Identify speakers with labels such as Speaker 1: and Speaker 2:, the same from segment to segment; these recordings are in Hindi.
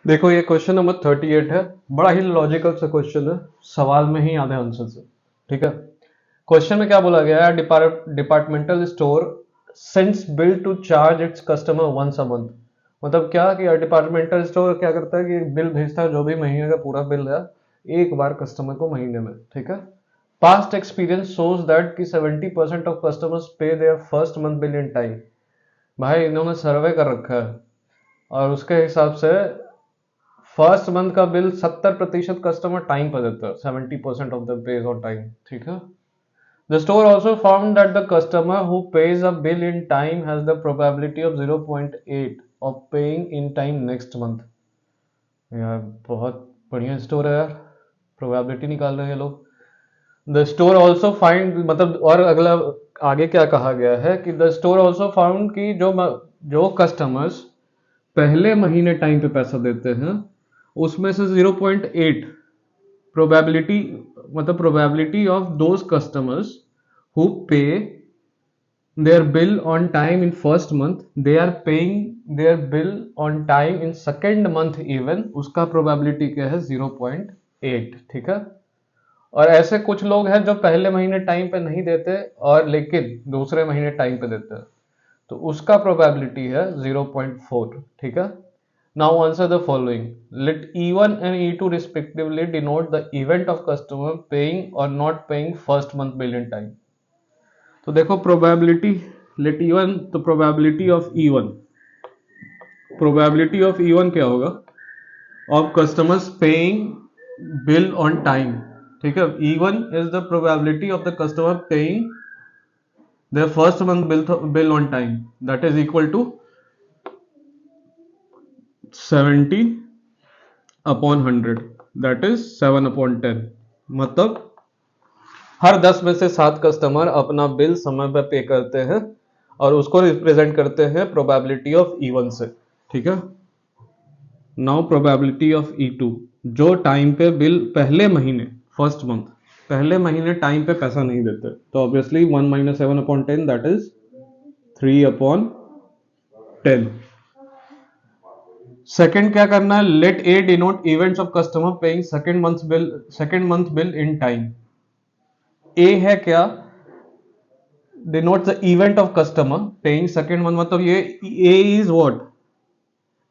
Speaker 1: देखो ये क्वेश्चन नंबर 38 है। बड़ा ही लॉजिकल सा क्वेश्चन है, सवाल में ही आधे आंसर से। ठीक है। क्वेश्चन में क्या बोला गया है? Departmental store sends bill to charge its customer once a month. मतलब क्या कि डिपार्टमेंटल स्टोर क्या करता है कि बिल भेजता है, जो भी महीने का पूरा बिल है एक बार कस्टमर को महीने में। ठीक है। पास्ट एक्सपीरियंस शोज दैट कि 70% of customers pay their first month bill in time. भाई इन्होंने सर्वे कर रखा है और उसके हिसाब से फर्स्ट मंथ का बिल 70% कस्टमर टाइम पर देता है, 70% of the page on time. ठीक है। The store also found that the customer who page a bill in time has the probability of 0.8 of paying in time next month. यार बहुत बढ़िया स्टोर है यार, प्रोबेबिलिटी निकाल रहे हैं ये लोग। द स्टोर ऑल्सो फाइंड, मतलब और अगला आगे क्या कहा गया है कि द स्टोर ऑल्सो फाउंड कि जो कस्टमर्स पहले महीने टाइम पे पैसा देते हैं उसमें से 0.8 प्रोबेबिलिटी, मतलब probability of those customers who पे their bill on time in first month, they are paying their bill on time in second month even, उसका प्रोबेबिलिटी क्या है? 0.8। ठीक है। और ऐसे कुछ लोग हैं जो पहले महीने टाइम पे नहीं देते और लेकिन दूसरे महीने टाइम पे देते हैं, तो उसका प्रोबेबिलिटी है 0.4। ठीक है। Now answer the following. Let E1 and E2 respectively denote the event of customer paying और not paying first month bill in time. तो देखो प्रोबेबिलिटी, लेट E1, तो प्रोबेबिलिटी ऑफ E1 क्या होगा? Of customers paying bill on time. ठीक है। E1 is the probability of the customer paying their first month bill on time, that is equal to 70 upon 100, that is 7/10। मतलब हर 10 में से 7 कस्टमर अपना बिल समय पर पे करते हैं और उसको रिप्रेजेंट करते हैं प्रोबेबिलिटी ऑफ E1 से। ठीक है। नाउ प्रोबेबिलिटी ऑफ E2, जो टाइम पे बिल पहले महीने, फर्स्ट मंथ पहले महीने टाइम पे पैसा नहीं देते, तो ऑब्वियसली 1 - 7/10, दैट इज 3/10। सेकंड क्या करना है? Let A denote events of customer paying second month bill in time. A है क्या? Denote the event of customer paying second month, मतलब ये ए इज व्हाट,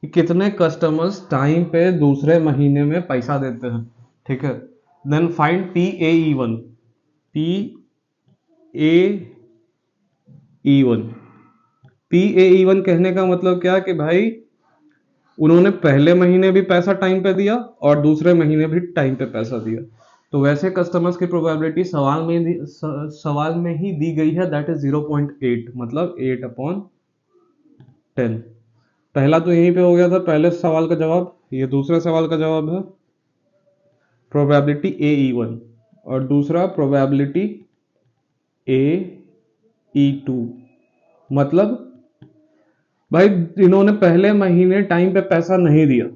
Speaker 1: कितने कस्टमर्स टाइम पे दूसरे महीने में पैसा देते हैं। ठीक है। Then find PAE1। PAE1 PAE1 कहने का मतलब क्या कि भाई उन्होंने पहले महीने भी पैसा टाइम पे दिया और दूसरे महीने भी टाइम पे पैसा दिया। तो वैसे कस्टमर्स की प्रोबेबिलिटी सवाल में ही दी गई है, दैट इज 0.8, मतलब 8/10। पहला तो यहीं पे हो गया था, पहले सवाल का जवाब। ये दूसरे सवाल का जवाब है प्रोबेबिलिटी AE1 और दूसरा प्रोबेबिलिटी AE2। मतलब भाई इन्होंने पहले महीने टाइम पे पैसा नहीं दिया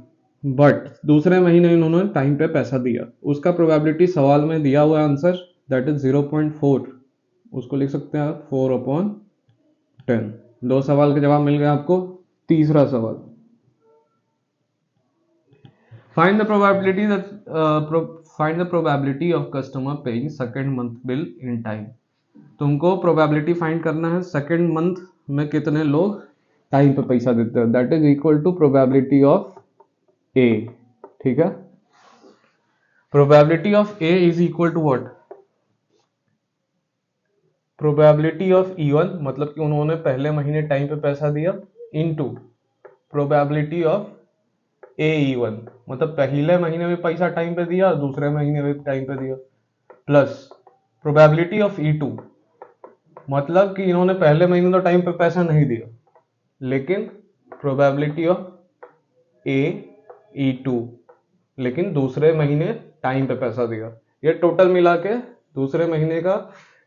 Speaker 1: बट दूसरे महीने इन्होंने टाइम पे पैसा दिया, उसका प्रोबेबिलिटी सवाल में दिया हुआ आंसर, दैट इज 0.4। उसको लिख सकते हैं आप 4/10। दो सवाल के जवाब मिल गए आपको। तीसरा सवाल, find the probability find the probability of customer paying second month bill in time. तुमको प्रोबेबिलिटी फाइंड करना है सेकंड मंथ में कितने लोग टाइम पे पैसा देते हैं, that is equal to probability of A. ठीक है। Probability of A is equal to what? Probability of E1, मतलब कि उन्होंने पहले महीने टाइम पे पैसा दिया, इनटू प्रोबेबिलिटी ऑफ AE1, मतलब पहले महीने में पैसा टाइम पे दिया दूसरे महीने में टाइम पे दिया, प्लस प्रोबेबिलिटी ऑफ E2, मतलब कि इन्होंने पहले महीने तो टाइम पे पैसा नहीं दिया लेकिन प्रोबेबिलिटी ऑफ AE2, लेकिन दूसरे महीने टाइम पे पैसा दिया। ये टोटल मिला के दूसरे महीने का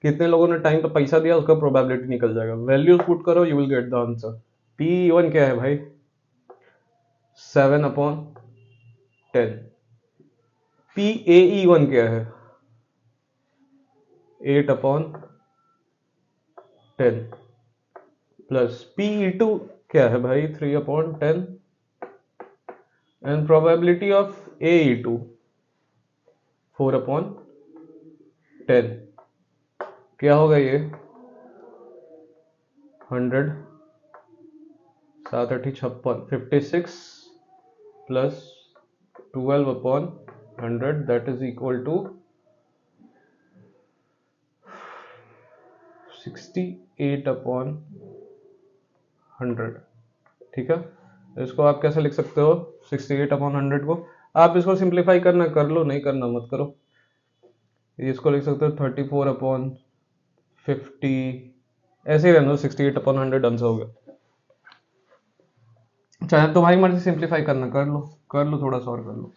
Speaker 1: कितने लोगों ने टाइम पे पैसा दिया उसका प्रोबेबिलिटी निकल जाएगा। वैल्यूज पुट करो, you will get the answer. PE1 क्या है भाई? 7/10। PAE1 क्या है? 8/10 प्लस PE2 क्या है भाई? 3/10। एंड प्रोबेबिलिटी ऑफ AE2 4/10, क्या होगा ये 100, 7 8 56, 56 plus 12/100 that is equal to 68/100। ठीक है, इसको आप कैसे लिख सकते हो 68/100 को? आप इसको सिंप्लीफाई करना कर लो, नहीं करना मत करो। इसको लिख सकते हो 34/50, ऐसे ही रहने दो, 68/100 आंसर हो गया। चाहे तुम्हारी मर्जी सिंप्लीफाई करना कर लो, थोड़ा सा और कर लो।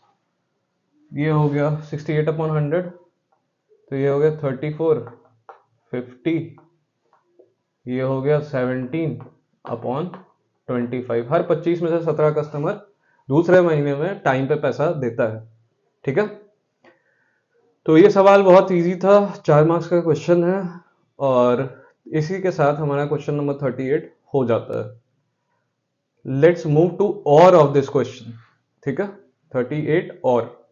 Speaker 1: ये हो गया 68/100, तो ये हो गया 34/50, ये हो गया 17/25। हर 25 में से 17 कस्टमर दूसरे महीने में टाइम पे पैसा देता है। ठीक है, तो ये सवाल बहुत इजी था, 4 मार्क्स का क्वेश्चन है, और इसी के साथ हमारा क्वेश्चन नंबर 38 हो जाता है। लेट्स मूव टू और ऑफ दिस क्वेश्चन। ठीक है, 38 और